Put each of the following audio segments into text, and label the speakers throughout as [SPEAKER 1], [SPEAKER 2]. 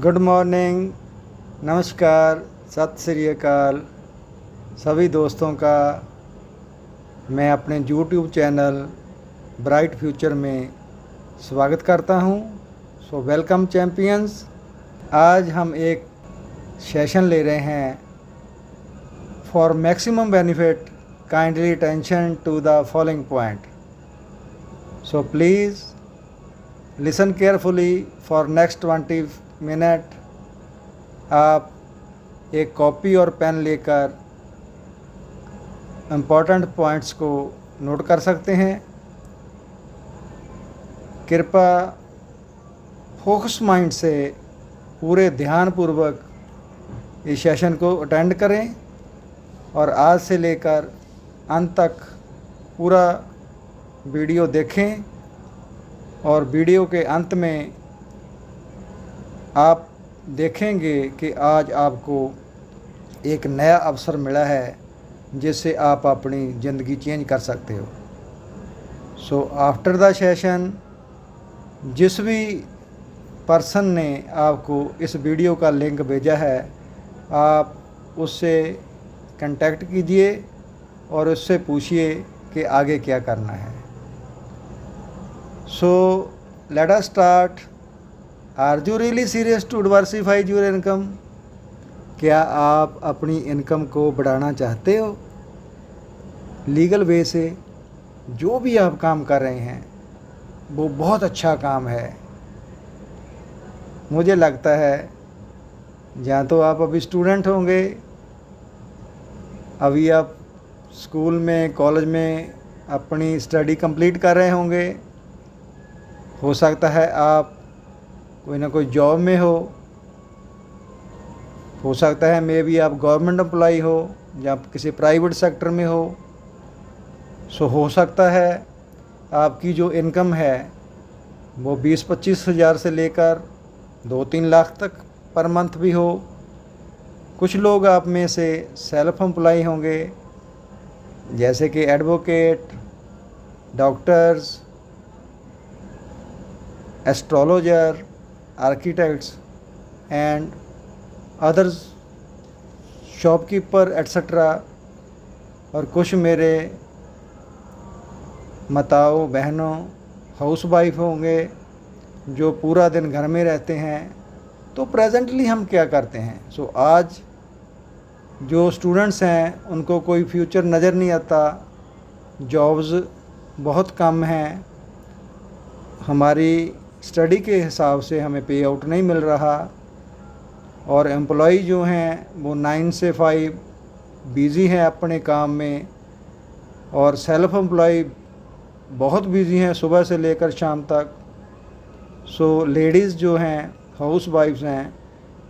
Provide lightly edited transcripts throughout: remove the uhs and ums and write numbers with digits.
[SPEAKER 1] Good morning, नमस्कार, सत श्री अकाल सभी दोस्तों का मैं अपने यूट्यूब चैनल ब्राइट फ्यूचर में स्वागत करता हूं। So welcome champions. आज हम एक सेशन ले रहे हैं for maximum benefit kindly attention to the following point. So please listen carefully for next 20 minute. आप एक कॉपी और पेन लेकर इम्पॉर्टेंट पॉइंट्स को नोट कर सकते हैं। कृपया फोकस माइंड से पूरे ध्यानपूर्वक इस सेशन को अटेंड करें और आज से लेकर अंत तक पूरा वीडियो देखें। और वीडियो के अंत में आप देखेंगे कि आज आपको एक नया अवसर मिला है जिससे आप अपनी ज़िंदगी चेंज कर सकते हो। सो आफ्टर द सेशन जिस भी पर्सन ने आपको इस वीडियो का लिंक भेजा है आप उससे कांटेक्ट कीजिए और उससे पूछिए कि आगे क्या करना है। So let us start. Are you really serious to diversify your income? क्या आप अपनी इनकम को बढ़ाना चाहते हो? लीगल वे से जो भी आप काम कर रहे हैं वो बहुत अच्छा काम है। मुझे लगता है या तो आप अभी स्टूडेंट होंगे, अभी आप स्कूल में कॉलेज में अपनी स्टडी कंप्लीट कर रहे होंगे। हो सकता है आप कोई ना कोई जॉब में हो सकता है मे बी आप गवर्नमेंट एम्प्लॉय हो या किसी प्राइवेट सेक्टर में हो। सो हो सकता है आपकी जो इनकम है वो 20-25 हज़ार से लेकर 2-3 लाख तक पर मंथ भी हो। कुछ लोग आप में से सेल्फ एम्प्लॉय होंगे जैसे कि advocate, doctors, astrologer, architects and others, shopkeeper etcetera. और कुछ मेरे माताओं बहनों हाउस वाइफ होंगे जो पूरा दिन घर में रहते हैं। तो प्रेजेंटली हम क्या करते हैं? सो आज जो स्टूडेंट्स हैं उनको कोई फ्यूचर नज़र नहीं आता, जॉब्स बहुत कम हैं, हमारी स्टडी के हिसाब से हमें पे आउट नहीं मिल रहा और एम्प्लॉय जो हैं वो 9 से 5 बिज़ी हैं अपने काम में और सेल्फ एम्प्लॉय बहुत बिज़ी हैं सुबह से लेकर शाम तक। सो लेडीज़ जो हैं हाउस वाइफ्स हैं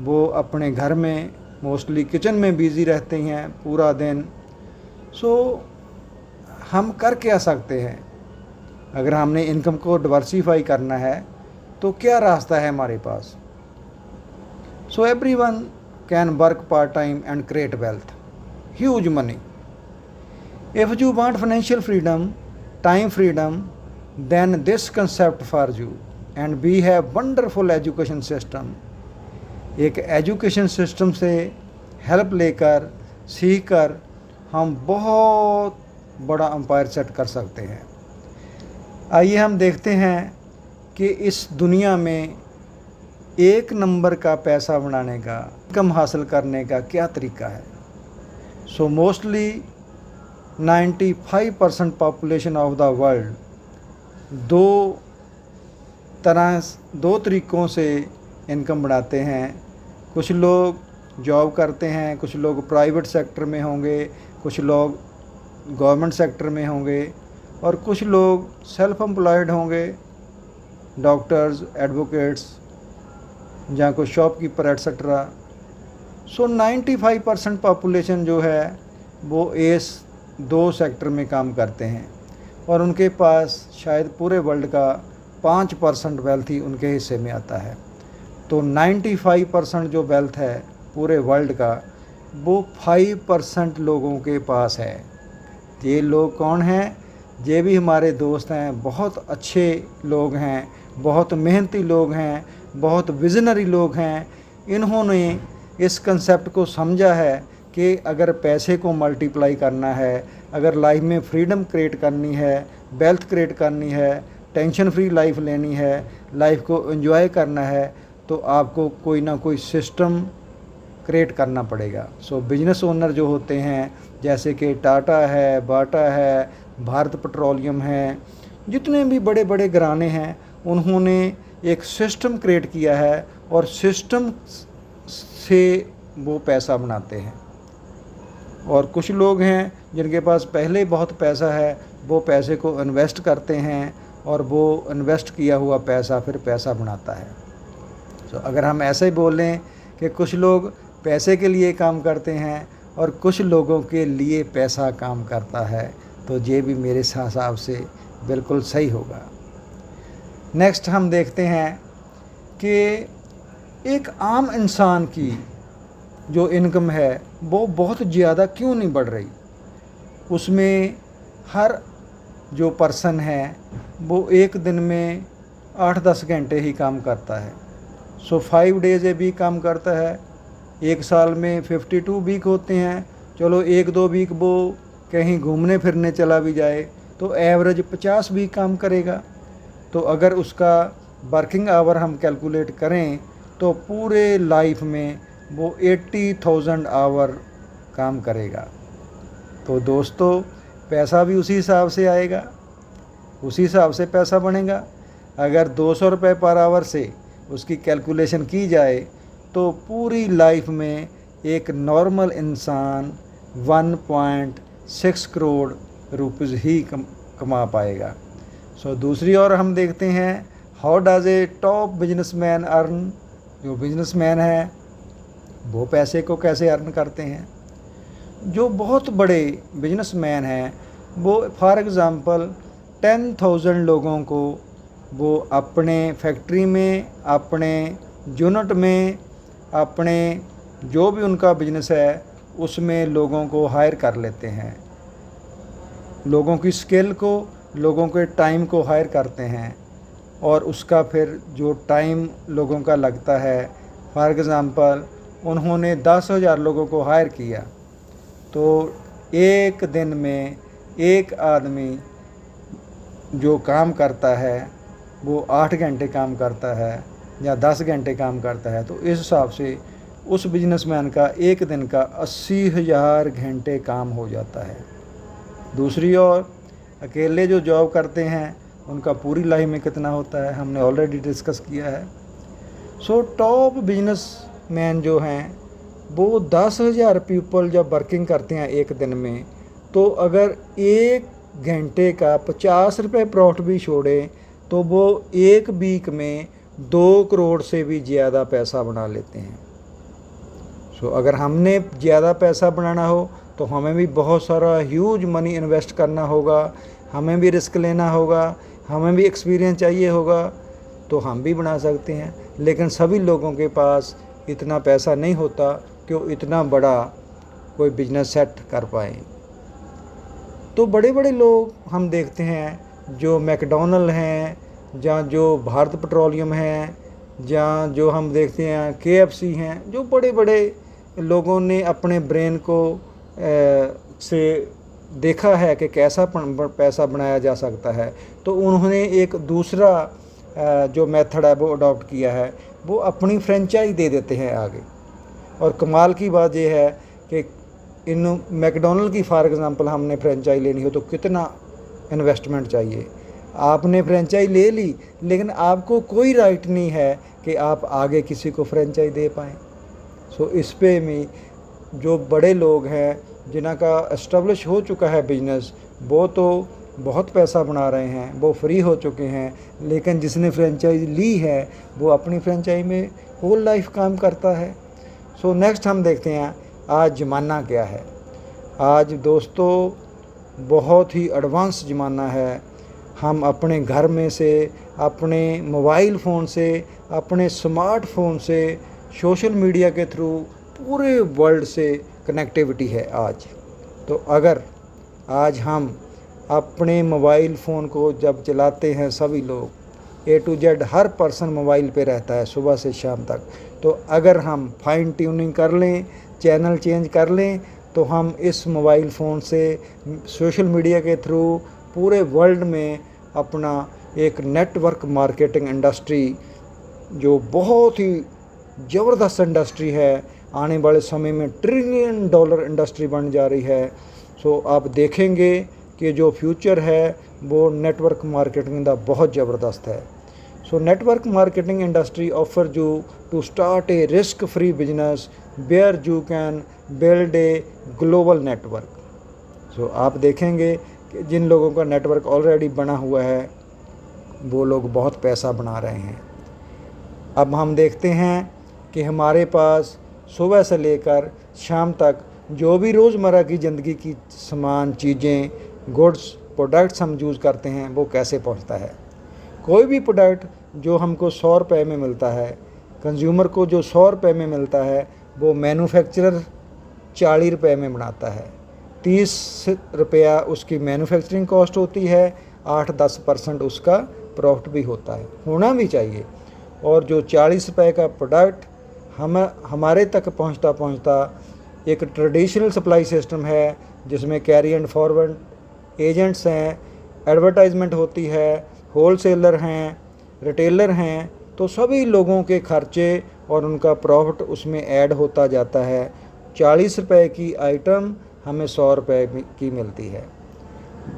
[SPEAKER 1] वो अपने घर में मोस्टली किचन में बिज़ी रहती हैं पूरा दिन। सो हम कर क्या सकते हैं? अगर हमने इनकम को डाइवर्सिफाई करना है तो क्या रास्ता है हमारे पास? So everyone can work part time and create wealth, huge money. If you want financial freedom, time freedom, then this concept for you and we have wonderful education system. एक एजुकेशन सिस्टम से help लेकर सीख कर हम बहुत बड़ा empire set कर सकते हैं। आइए हम देखते हैं कि इस दुनिया में एक नंबर का पैसा बनाने का, इनकम हासिल करने का क्या तरीका है। So mostly 95% population of the world दो तरीक़ों से इनकम बनाते हैं। कुछ लोग जॉब करते हैं, कुछ लोग प्राइवेट सेक्टर में होंगे, कुछ लोग गवर्नमेंट सेक्टर में होंगे और कुछ लोग सेल्फ एम्प्लॉयड होंगे, डॉक्टर्स, एडवोकेट्स या कोई शॉपकीपर एट्सट्रा। सो 95% पॉपुलेशन जो है वो इस 2 सेक्टर में काम करते हैं और उनके पास शायद पूरे वर्ल्ड का 5% वेल्थ ही उनके हिस्से में आता है। तो 95% जो वेल्थ है पूरे वर्ल्ड का वो 5% लोगों के पास है। ये लोग कौन हैं? ये भी हमारे दोस्त हैं, बहुत अच्छे लोग हैं, बहुत मेहनती लोग हैं, बहुत विजनरी लोग हैं इन्होंने इस कंसेप्ट को समझा है कि अगर पैसे को मल्टीप्लाई करना है, अगर लाइफ में फ्रीडम क्रिएट करनी है, वेल्थ क्रिएट करनी है, टेंशन फ्री लाइफ लेनी है, लाइफ को एंजॉय करना है, तो आपको कोई ना कोई सिस्टम क्रिएट करना पड़ेगा। सो बिजनेस ओनर जो होते हैं, जैसे कि टाटा है, बाटा है, भारत पेट्रोलियम है, जितने भी बड़े बड़े घराने हैं, उन्होंने एक सिस्टम क्रिएट किया है और सिस्टम से वो पैसा बनाते हैं। और कुछ लोग हैं जिनके पास पहले बहुत पैसा है, वो पैसे को इन्वेस्ट करते हैं और वो इन्वेस्ट किया हुआ पैसा फिर पैसा बनाता है। तो अगर हम ऐसे ही बोल लें कि कुछ लोग पैसे के लिए काम करते हैं और कुछ लोगों के लिए पैसा काम करता है, तो ये भी मेरे हिसाब से बिल्कुल सही होगा। नेक्स्ट हम देखते हैं कि एक आम इंसान की जो इनकम है वो बहुत ज़्यादा क्यों नहीं बढ़ रही। उसमें हर जो पर्सन है वो एक दिन में 8-10 घंटे ही काम करता है। सो 5 डेज ए वीक काम करता है। एक साल में 52 वीक होते हैं। चलो 1-2 वीक वो कहीं घूमने फिरने चला भी जाए तो एवरेज 50 वीक काम करेगा। तो अगर उसका वर्किंग आवर हम कैलकुलेट करें तो पूरे लाइफ में वो 80,000 आवर काम करेगा। तो दोस्तों पैसा भी उसी हिसाब से आएगा, उसी हिसाब से पैसा बनेगा। अगर 200 रुपये पर आवर से उसकी कैलकुलेशन की जाए तो पूरी लाइफ में एक नॉर्मल इंसान 1.6 करोड़ रुपीज़ ही कमा पाएगा। सो दूसरी ओर हम देखते हैं how does a top businessman earn. जो बिजनेसमैन है वो पैसे को कैसे अर्न करते हैं। जो बहुत बड़े बिजनेसमैन हैं वो फॉर एग्ज़ाम्पल 10,000 लोगों को वो अपने फैक्ट्री में, अपने यूनिट में, अपने जो भी उनका बिजनेस है उसमें लोगों को हायर कर लेते हैं। लोगों की स्किल को, लोगों के टाइम को हायर करते हैं और उसका फिर जो टाइम लोगों का लगता है, फॉर एग्ज़ाम्पल उन्होंने 10,000 लोगों को हायर किया तो एक दिन में एक आदमी जो काम करता है वो 8 घंटे काम करता है या 10 घंटे काम करता है। तो इस हिसाब से उस बिजनेसमैन का एक दिन का 80,000 घंटे काम हो जाता है। दूसरी ओर अकेले जो जॉब करते हैं उनका पूरी लाइफ में कितना होता है हमने ऑलरेडी डिस्कस किया है। सो टॉप बिजनेसमैन जो हैं वो 10,000 पीपल जब वर्किंग करते हैं एक दिन में, तो अगर एक घंटे का 50 रुपये प्रॉफिट भी छोड़ें तो वो एक वीक में 2 करोड़ से भी ज़्यादा पैसा बना लेते हैं। सो अगर हमने ज़्यादा पैसा बनाना हो तो हमें भी बहुत सारा ह्यूज मनी इन्वेस्ट करना होगा, हमें भी रिस्क लेना होगा, हमें भी एक्सपीरियंस चाहिए होगा, तो हम भी बना सकते हैं। लेकिन सभी लोगों के पास इतना पैसा नहीं होता कि वो इतना बड़ा कोई बिजनेस सेट कर पाएँ। तो बड़े बड़े लोग हम देखते हैं जो मैकडॉनल्ड हैं, जहाँ जो भारत पेट्रोलियम हैं, जहाँ जो हम देखते हैं KFC हैं, जो बड़े बड़े लोगों ने अपने ब्रेन को से देखा है कि कैसा पैसा बनाया जा सकता है, तो उन्होंने एक दूसरा जो मेथड है वो अडॉप्ट किया है, वो अपनी फ्रेंचाइज दे देते हैं आगे। और कमाल की बात यह है कि इन मैकडॉनल्ड की फॉर एग्ज़ाम्पल हमने फ्रेंचाइज लेनी हो तो कितना इन्वेस्टमेंट चाहिए। आपने फ्रेंचाइज ले ली लेकिन आपको कोई राइट नहीं है कि आप आगे किसी को फ्रेंचाइज दे पाएँ। सो इस पे में जो बड़े लोग हैं जिनका एस्टेब्लिश हो चुका है बिजनेस, वो तो बहुत पैसा बना रहे हैं, वो फ्री हो चुके हैं, लेकिन जिसने फ्रेंचाइज ली है वो अपनी फ्रेंचाइज में होल लाइफ काम करता है। सो नेक्स्ट हम देखते हैं आज ज़माना क्या है। आज दोस्तों बहुत ही एडवांस ज़माना है। हम अपने घर में से, अपने मोबाइल फ़ोन से, अपने स्मार्टफोन से, सोशल मीडिया के थ्रू पूरे वर्ल्ड से कनेक्टिविटी है आज। तो अगर आज हम अपने मोबाइल फ़ोन को जब चलाते हैं, सभी लोग A to Z her person mobile पे रहता है सुबह से शाम तक, तो अगर हम फाइन ट्यूनिंग कर लें, चैनल चेंज कर लें, तो हम इस मोबाइल फ़ोन से सोशल मीडिया के थ्रू पूरे वर्ल्ड में अपना एक नेटवर्क मार्केटिंग इंडस्ट्री, जो बहुत ही ज़बरदस्त इंडस्ट्री है, आने वाले समय में $1 ट्रिलियन इंडस्ट्री बन जा रही है। सो आप देखेंगे कि जो फ्यूचर है वो नेटवर्क मार्केटिंग का बहुत ज़बरदस्त है। So network marketing industry offer you to start a risk free business where you can build a global network. So आप देखेंगे कि जिन लोगों का नेटवर्क ऑलरेडी बना हुआ है वो लोग बहुत पैसा बना रहे हैं। अब हम देखते हैं कि हमारे पास सुबह से लेकर शाम तक जो भी रोज़मर्रा की ज़िंदगी की सामान, चीज़ें, गुड्स, प्रोडक्ट्स हम यूज़ करते हैं वो कैसे पहुंचता है। कोई भी प्रोडक्ट जो हमको 100 रुपये में मिलता है, कंज्यूमर को जो 100 रुपये में मिलता है, वो मैन्युफैक्चरर 40 रुपये में बनाता है। 30 रुपया उसकी मैन्युफैक्चरिंग कॉस्ट होती है, 8-10% उसका प्रॉफिट भी होता है, होना भी चाहिए। और जो 40 रुपये का प्रोडक्ट हमारे तक पहुंचता एक ट्रेडिशनल सप्लाई सिस्टम है, जिसमें कैरी एंड फॉरवर्ड एजेंट्स हैं, एडवर्टाइजमेंट होती है, होलसेलर हैं, रिटेलर हैं, तो सभी लोगों के खर्चे और उनका प्रॉफिट उसमें ऐड होता जाता है। 40 रुपये की आइटम हमें 100 रुपये की मिलती है।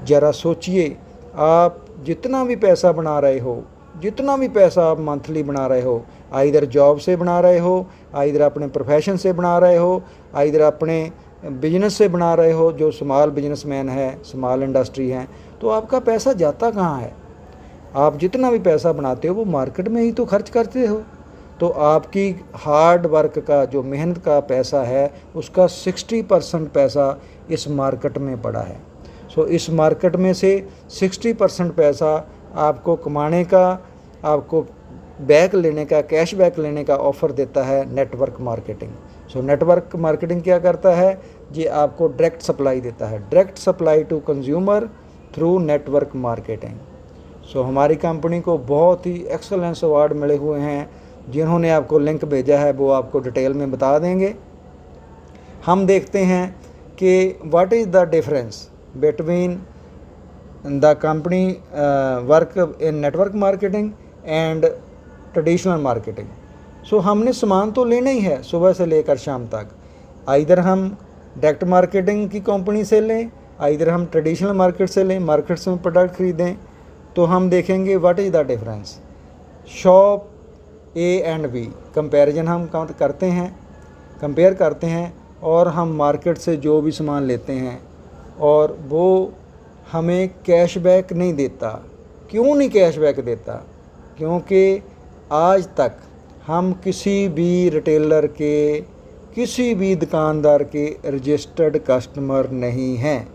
[SPEAKER 1] ज़रा सोचिए, आप जितना भी पैसा बना रहे हो, जितना भी पैसा आप मंथली बना रहे हो, आइदर जॉब से बना रहे हो, आइदर अपने प्रोफेशन से बना रहे हो, आइदर अपने बिजनेस से बना रहे हो, जो स्मॉल बिजनेसमैन है, स्मॉल इंडस्ट्री है, तो आपका पैसा जाता कहाँ है। आप जितना भी पैसा बनाते हो वो मार्केट में ही तो खर्च करते हो। तो आपकी हार्ड वर्क का, जो मेहनत का पैसा है, उसका 60% पैसा इस मार्केट में पड़ा है। सो इस मार्केट में से 60% पैसा आपको कमाने का, आपको बैक लेने का, कैश बैक लेने का ऑफ़र देता है network marketing. So network marketing क्या करता है, ये आपको डायरेक्ट सप्लाई देता है, direct supply to consumer through network marketing. So हमारी कंपनी को बहुत ही एक्सलेंस अवार्ड मिले हुए हैं। जिन्होंने आपको लिंक भेजा है वो आपको डिटेल में बता देंगे। हम देखते हैं कि what is the difference between the company work in network marketing and traditional marketing. So हमने सामान तो लेना ही है सुबह से लेकर शाम तक, आइदर हम डायरेक्ट मार्केटिंग की कंपनी से लें, आइदर हम ट्रेडिशनल मार्केट से लें, मार्केट से प्रोडक्ट ख़रीदें। तो हम देखेंगे what is the difference. Shop A and B comparison हम करते हैं, कंपेयर करते हैं, और हम मार्केट से जो भी सामान लेते हैं और वो हमें कैशबैक नहीं देता। क्यों नहीं कैशबैक देता? क्योंकि आज तक हम किसी भी रिटेलर के, किसी भी दुकानदार के रजिस्टर्ड कस्टमर नहीं हैं।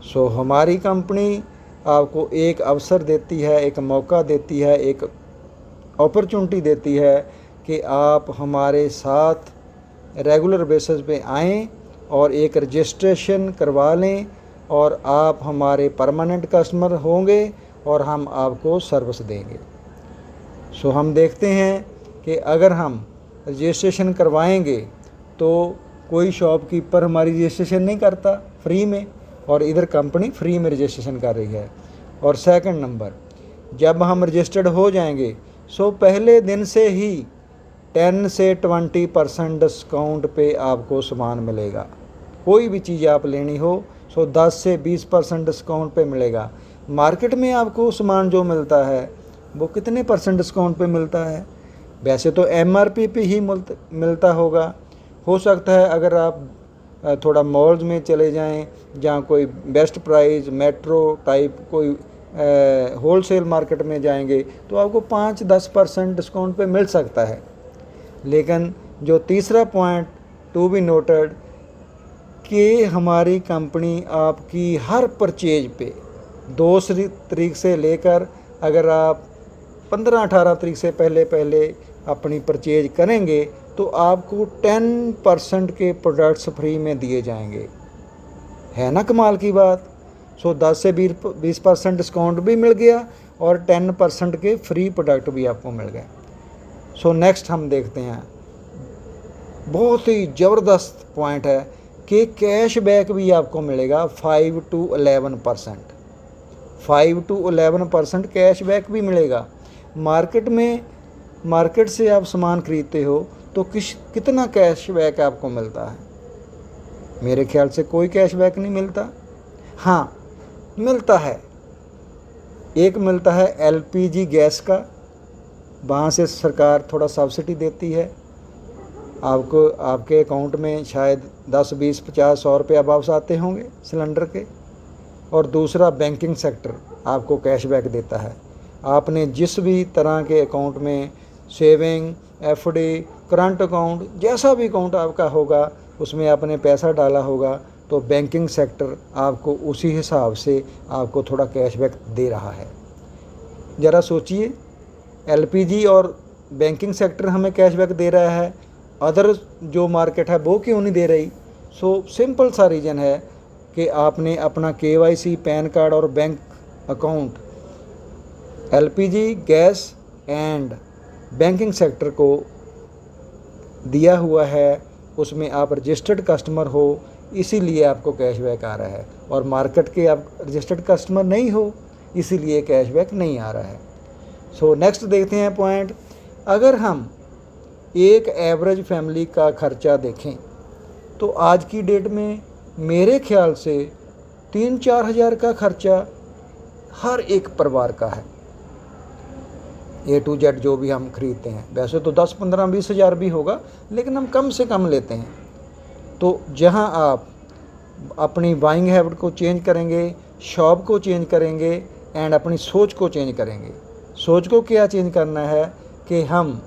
[SPEAKER 1] सो हमारी कंपनी आपको एक अवसर देती है, एक मौका देती है, एक अपॉर्चुनिटी देती है कि आप हमारे साथ रेगुलर बेसिस पे आएँ और एक रजिस्ट्रेशन करवा लें, और आप हमारे परमानेंट कस्टमर होंगे और हम आपको सर्विस देंगे। सो हम देखते हैं कि अगर हम रजिस्ट्रेशन करवाएंगे तो कोई शॉपकीपर हमारी रजिस्ट्रेशन नहीं करता फ्री में, और इधर कंपनी फ्री में रजिस्ट्रेशन कर रही है। और सेकंड नंबर, जब हम रजिस्टर्ड हो जाएंगे सो पहले दिन से ही 10 से 20% डिस्काउंट पे आपको सामान मिलेगा। कोई भी चीज़ आप लेनी हो सो 10 से 20% डिस्काउंट पे मिलेगा। मार्केट में आपको सामान जो मिलता है वो कितने % डिस्काउंट पे मिलता है? वैसे तो MRP पे ही मिलता होगा। हो सकता है अगर आप थोड़ा मॉल्स में चले जाएं, जहाँ कोई बेस्ट प्राइस, मेट्रो टाइप कोई होलसेल मार्केट में जाएंगे तो आपको 5-10% डिस्काउंट पे मिल सकता है। लेकिन जो तीसरा पॉइंट टू बी नोटेड, कि हमारी कंपनी आपकी हर परचेज पे 2 तारीख से लेकर, अगर आप 15-18 तारीख से पहले अपनी परचेज करेंगे तो आपको 10% के प्रोडक्ट्स फ्री में दिए जाएंगे। है ना कमाल की बात। सो 10 से 20% डिस्काउंट भी मिल गया और 10% के फ्री प्रोडक्ट भी आपको मिल गए। सो नेक्स्ट हम देखते हैं, बहुत ही ज़बरदस्त पॉइंट है कि कैशबैक भी आपको मिलेगा 5 to 11%। 5 to 11% कैशबैक भी मिलेगा। मार्केट से आप सामान खरीदते हो तो कितना कैशबैक आपको मिलता है? मेरे ख्याल से कोई कैशबैक नहीं मिलता। हाँ, मिलता है, एक मिलता है एलपीजी गैस का, वहाँ से सरकार थोड़ा सब्सिडी देती है आपको, आपके अकाउंट में शायद 10, 20, 50, 100 रुपये वापस आते होंगे सिलेंडर के। और दूसरा बैंकिंग सेक्टर आपको कैशबैक देता है। आपने जिस भी तरह के अकाउंट में सेविंग, एफडी, करंट अकाउंट, जैसा भी अकाउंट आपका होगा उसमें आपने पैसा डाला होगा तो बैंकिंग सेक्टर आपको उसी हिसाब से आपको थोड़ा कैशबैक दे रहा है। ज़रा सोचिए, एलपीजी और बैंकिंग सेक्टर हमें कैशबैक दे रहा है, अदर जो मार्केट है वो क्यों नहीं दे रही? सो सिंपल सा रीज़न है कि आपने अपना केवाईसी, पैन कार्ड और bank account LPG, gas and banking sector को दिया हुआ है, उसमें आप रजिस्टर्ड कस्टमर हो, इसीलिए आपको कैशबैक आ रहा है। और मार्केट के आप रजिस्टर्ड कस्टमर नहीं हो, इसीलिए कैशबैक नहीं आ रहा है। सो नेक्स्ट देखते हैं पॉइंट, अगर हम एक एवरेज फैमिली का खर्चा देखें तो आज की डेट में मेरे ख्याल से 3-4 हज़ार का खर्चा हर एक परिवार का है। A to Z जो भी हम खरीदते हैं, वैसे तो 10, 15, 20 हज़ार भी होगा, लेकिन हम कम से कम लेते हैं। तो जहां आप अपनी बाइंग हैबिट को चेंज करेंगे, शॉप को चेंज करेंगे एंड अपनी सोच को चेंज करेंगे। सोच को क्या चेंज करना है कि हम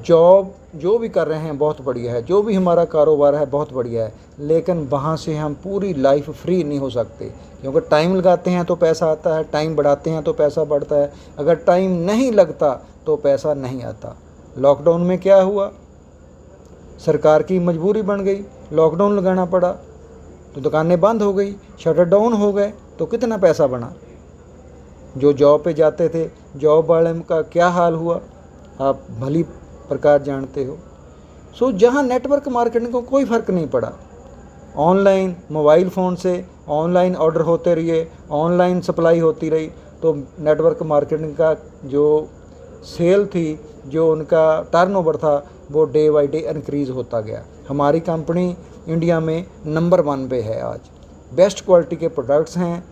[SPEAKER 1] जॉब जो भी कर रहे हैं बहुत बढ़िया है, जो भी हमारा कारोबार है बहुत बढ़िया है, लेकिन वहाँ से हम पूरी लाइफ फ्री नहीं हो सकते, क्योंकि टाइम लगाते हैं तो पैसा आता है, टाइम बढ़ाते हैं तो पैसा बढ़ता है, अगर टाइम नहीं लगता तो पैसा नहीं आता। लॉकडाउन में क्या हुआ? सरकार की मजबूरी बन गई, लॉकडाउन लगाना पड़ा तो दुकानें बंद हो गई, शटर डाउन हो गए, तो कितना पैसा बना? जो जॉब पे जाते थे, जॉब वाले का क्या हाल हुआ आप भली प्रकार जानते हो। सो जहाँ नेटवर्क मार्केटिंग को कोई फ़र्क नहीं पड़ा, ऑनलाइन मोबाइल फ़ोन से ऑनलाइन ऑर्डर होते रहिए, ऑनलाइन सप्लाई होती रही, तो नेटवर्क मार्केटिंग का जो सेल थी, जो उनका टर्नओवर था, वो डे बाई डे इंक्रीज़ होता गया। हमारी कंपनी इंडिया में नंबर 1 पे है आज। बेस्ट क्वालिटी के प्रोडक्ट्स हैं,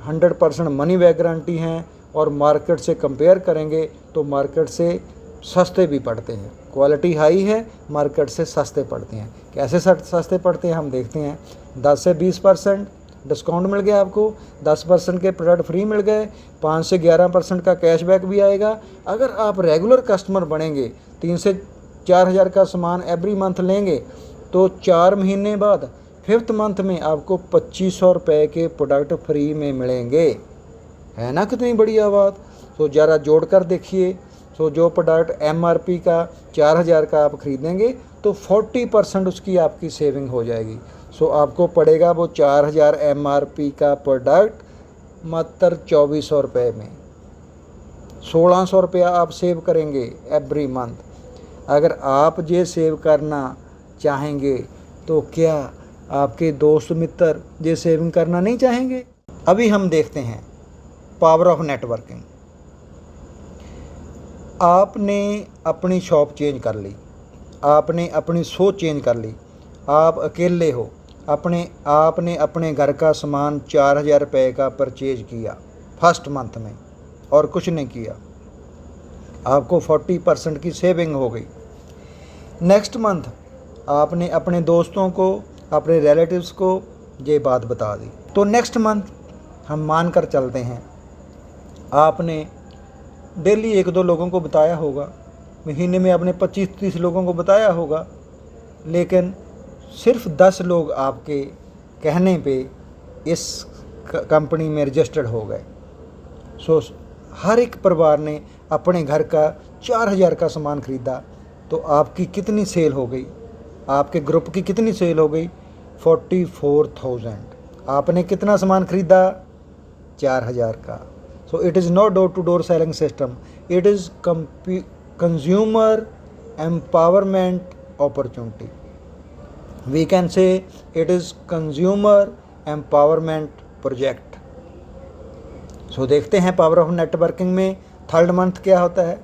[SPEAKER 1] 100% मनी बैक गारंटी हैं, और मार्केट से कंपेयर करेंगे तो मार्केट से सस्ते भी पड़ते हैं। क्वालिटी हाई है, मार्केट से सस्ते पड़ते हैं। कैसे सस्ते पड़ते हैं हम देखते हैं। 10 से 20% डिस्काउंट मिल गया आपको, 10% के प्रोडक्ट फ्री मिल गए, 5 से 11% का कैशबैक भी आएगा। अगर आप रेगुलर कस्टमर बनेंगे, 3 से 4 हज़ार का सामान एवरी मंथ लेंगे, तो 4 महीने बाद 5th मंथ में आपको 2500 रुपये के प्रोडक्ट फ्री में मिलेंगे। है ना कितनी बढ़िया बात? तो ज़रा जोड़ कर देखिए। सो जो प्रोडक्ट MRP का 4000 का आप ख़रीदेंगे तो 40% उसकी आपकी सेविंग हो जाएगी। सो आपको पड़ेगा वो 4000 MRP का प्रोडक्ट मात्र 2400 रुपये में। 1600 रुपया आप सेव करेंगे एवरी मंथ। अगर आप ये सेव करना चाहेंगे तो क्या आपके दोस्त मित्र ये सेविंग करना नहीं चाहेंगे? अभी हम देखते हैं पावर ऑफ नेटवर्किंग। आपने अपनी शॉप चेंज कर ली, आपने अपनी सोच चेंज कर ली, आप अकेले हो, आपने अपने घर का सामान 4000 रुपये का परचेज किया फर्स्ट मंथ में और कुछ नहीं किया, आपको 40% की सेविंग हो गई। नेक्स्ट मंथ आपने अपने दोस्तों को, अपने रिलेटिव्स को ये बात बता दी, तो नेक्स्ट मंथ हम मान कर चलते हैं आपने डेली 1-2 लोगों को बताया होगा, महीने में आपने 25-30 लोगों को बताया होगा, लेकिन सिर्फ 10 लोग आपके कहने पे इस कंपनी में रजिस्टर्ड हो गए। सो हर एक परिवार ने अपने घर का 4000 का सामान ख़रीदा, तो आपकी कितनी सेल हो गई? आपके ग्रुप की कितनी सेल हो गई? 44,000। आपने कितना सामान ख़रीदा? 4000 का। So it is not door to door selling system, it is consumer empowerment opportunity. We can say it is consumer empowerment project. So देखते हैं पावर ऑफ नेटवर्किंग में थर्ड मंथ क्या होता है।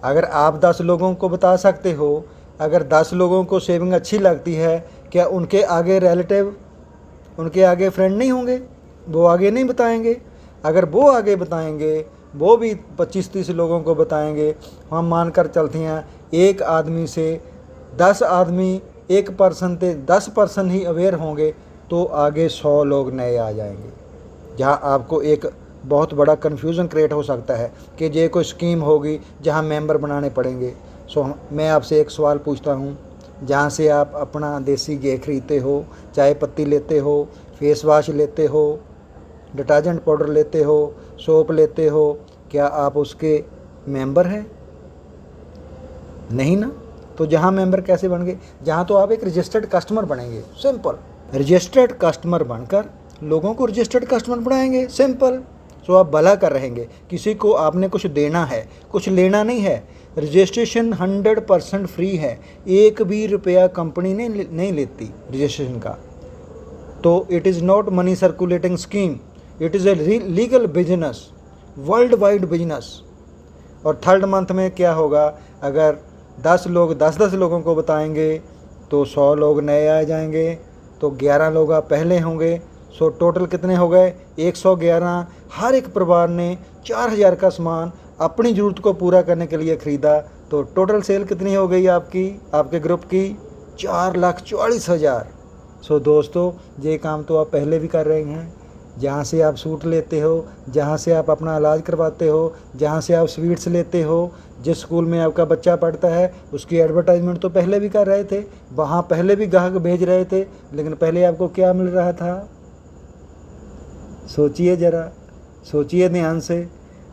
[SPEAKER 1] अगर आप 10 लोगों को बता सकते हो, अगर 10 लोगों को सेविंग अच्छी लगती है, क्या उनके आगे रिलेटिव, उनके आगे फ्रेंड नहीं होंगे? वो आगे नहीं बताएंगे? अगर वो आगे बताएंगे, वो भी 25-30 लोगों को बताएंगे, हम मानकर चलते हैं एक आदमी से 10 आदमी, एक पर्सन से 10 पर्सन ही अवेयर होंगे, तो आगे 100 लोग नए आ जाएंगे। जहाँ आपको एक बहुत बड़ा कन्फ्यूज़न क्रिएट हो सकता है कि ये कोई स्कीम होगी जहाँ मेंबर बनाने पड़ेंगे। सो मैं आपसे एक सवाल पूछता हूँ, जहाँ से आप अपना देसी घी खरीदते हो, चाय पत्ती लेते हो, फेस वॉश लेते हो, डिटर्जेंट पाउडर लेते हो, सोप लेते हो, क्या आप उसके मेंबर हैं? नहीं ना। तो जहाँ मेंबर कैसे बन गए? जहाँ तो आप एक रजिस्टर्ड कस्टमर बनेंगे। सिंपल, रजिस्टर्ड कस्टमर बनकर लोगों को रजिस्टर्ड कस्टमर बनाएंगे। सिंपल। सो आप भला कर रहेंगे। किसी को आपने कुछ देना है, कुछ लेना नहीं है। रजिस्ट्रेशन 100% फ्री है, एक भी रुपया कंपनी नहीं लेती रजिस्ट्रेशन का। तो it is not money circulating scheme, it is a legal business, world wide business. और थर्ड मंथ में क्या होगा? अगर 10 लोग 10-10 लोगों को बताएंगे तो 100 लोग नए आ जाएंगे, तो 11 लोग आप पहले होंगे। सो टोटल कितने हो गए? 111। हर एक परिवार ने 4000 का सामान अपनी ज़रूरत को पूरा करने के लिए ख़रीदा, तो टोटल सेल कितनी हो गई आपकी, आपके ग्रुप की? 4,40,000। सो दोस्तों, ये काम तो आप पहले भी कर रहे हैं। जहाँ से आप सूट लेते हो, जहाँ से आप अपना इलाज करवाते हो, जहाँ से आप स्वीट्स लेते हो, जिस स्कूल में आपका बच्चा पढ़ता है उसकी एडवर्टाइजमेंट तो पहले भी कर रहे थे, वहाँ पहले भी ग्राहक भेज रहे थे, लेकिन पहले आपको क्या मिल रहा था? सोचिए ज़रा, सोचिए ध्यान से।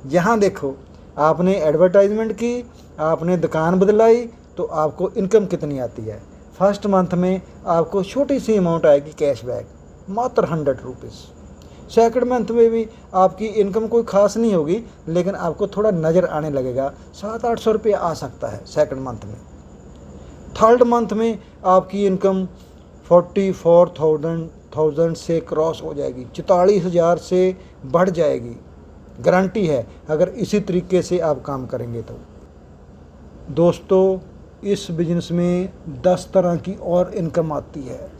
[SPEAKER 1] जहाँ देखो आपने एडवर्टाइजमेंट की, आपने दुकान बदलाई, तो आपको इनकम कितनी आती है? फर्स्ट मंथ में आपको छोटी सी अमाउंट आएगी कैशबैक, मात्र 100 रुपीज़। सेकंड मंथ में भी आपकी इनकम कोई ख़ास नहीं होगी, लेकिन आपको थोड़ा नज़र आने लगेगा, 700-800 रुपये आ सकता है सेकंड मंथ में। थर्ड मंथ में आपकी इनकम 44,000 से क्रॉस हो जाएगी, 44,000 से बढ़ जाएगी। गारंटी है अगर इसी तरीके से आप काम करेंगे तो। दोस्तों, इस बिजनेस में 10 तरह की और इनकम आती है,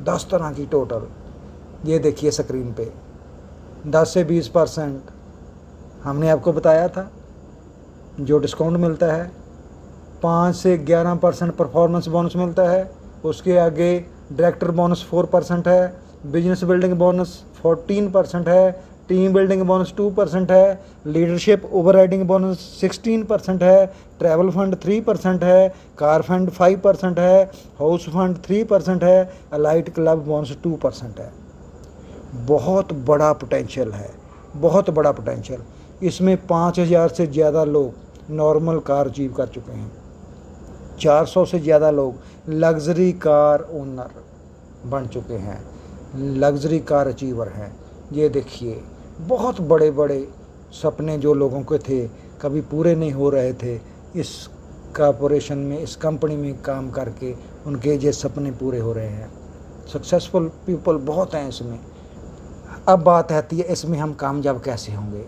[SPEAKER 1] 10 तरह की टोटल। ये देखिए स्क्रीन पे, 10 से 20% हमने आपको बताया था जो डिस्काउंट मिलता है। 5 से 11% परफॉर्मेंस बोनस मिलता है। उसके आगे डायरेक्टर बोनस 4% है, बिजनेस बिल्डिंग बोनस 14% है, टीम बिल्डिंग बोनस 2% है, लीडरशिप ओवरराइडिंग बोनस 16% है, ट्रैवल फंड 3% है, कार फंड 5% है, हाउस फंड 3% है, अलाइट क्लब बोनस 2% है। बहुत बड़ा पोटेंशियल है, बहुत बड़ा पोटेंशियल। इसमें 5000 से ज़्यादा लोग नॉर्मल कार अचीव कर चुके हैं, 400 से ज़्यादा लोग लग्जरी कार ओनर बन चुके हैं, लग्जरी कार अचीवर हैं। ये देखिए, बहुत बड़े बड़े सपने जो लोगों के थे कभी पूरे नहीं हो रहे थे, इस कॉरपोरेशन में, इस कंपनी में काम करके उनके ये सपने पूरे हो रहे हैं। सक्सेसफुल पीपल बहुत हैं इसमें। अब बात आती है इसमें हम कामयाब कैसे होंगे,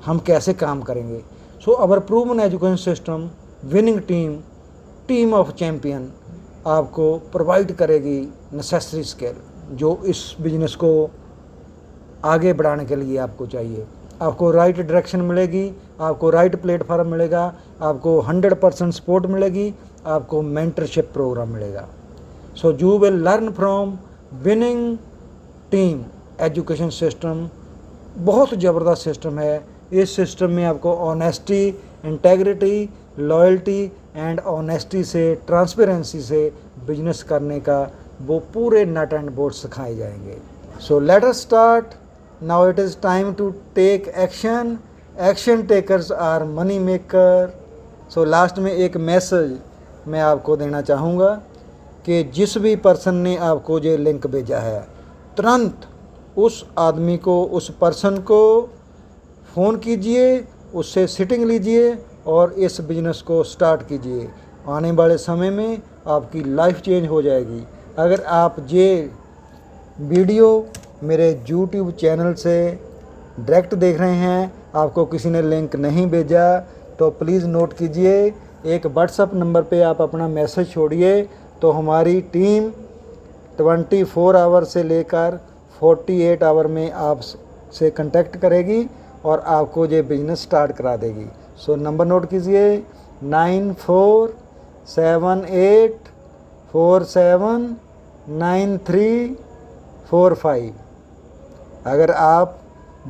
[SPEAKER 1] हम कैसे काम करेंगे। So our proven education system, winning team, team of champion आपको प्रोवाइड करेगी नेसेसरी स्किल जो इस बिजनेस को आगे बढ़ाने के लिए आपको चाहिए। आपको राइट डायरेक्शन मिलेगी, आपको राइट प्लेटफॉर्म मिलेगा, आपको 100% सपोर्ट मिलेगी, आपको मेंटरशिप प्रोग्राम मिलेगा। So you will learn from winning team education system. बहुत ज़बरदस्त सिस्टम है। इस सिस्टम में आपको honesty, integrity, loyalty and honesty से, ट्रांसपेरेंसी से बिजनेस करने का वो पूरे नट एंड बोल्ट सिखाए जाएंगे। So let us start. Now it is time to take action. Action takers are money maker. So last में एक मैसेज मैं आपको देना चाहूँगा कि जिस भी पर्सन ने आपको ये लिंक भेजा है, तुरंत उस आदमी को, उस पर्सन को फ़ोन कीजिए, उससे सिटिंग लीजिए और इस बिज़नेस को स्टार्ट कीजिए। आने वाले समय में आपकी लाइफ चेंज हो जाएगी। अगर आप ये वीडियो मेरे यूट्यूब चैनल से डायरेक्ट देख रहे हैं, आपको किसी ने लिंक नहीं भेजा, तो प्लीज़ नोट कीजिए, एक व्हाट्सएप नंबर पे आप अपना मैसेज छोड़िए, तो हमारी टीम 24 आवर से लेकर 48 आवर में आपसे कांटेक्ट करेगी और आपको ये बिज़नेस स्टार्ट करा देगी। सो नंबर नोट कीजिए 9478479345। अगर आप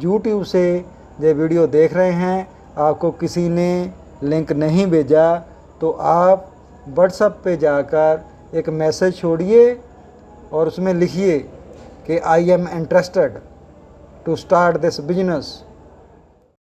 [SPEAKER 1] YouTube से ये वीडियो देख रहे हैं, आपको किसी ने लिंक नहीं भेजा, तो आप व्हाट्सएप पे जाकर एक मैसेज छोड़िए और उसमें लिखिए कि I am interested to start this business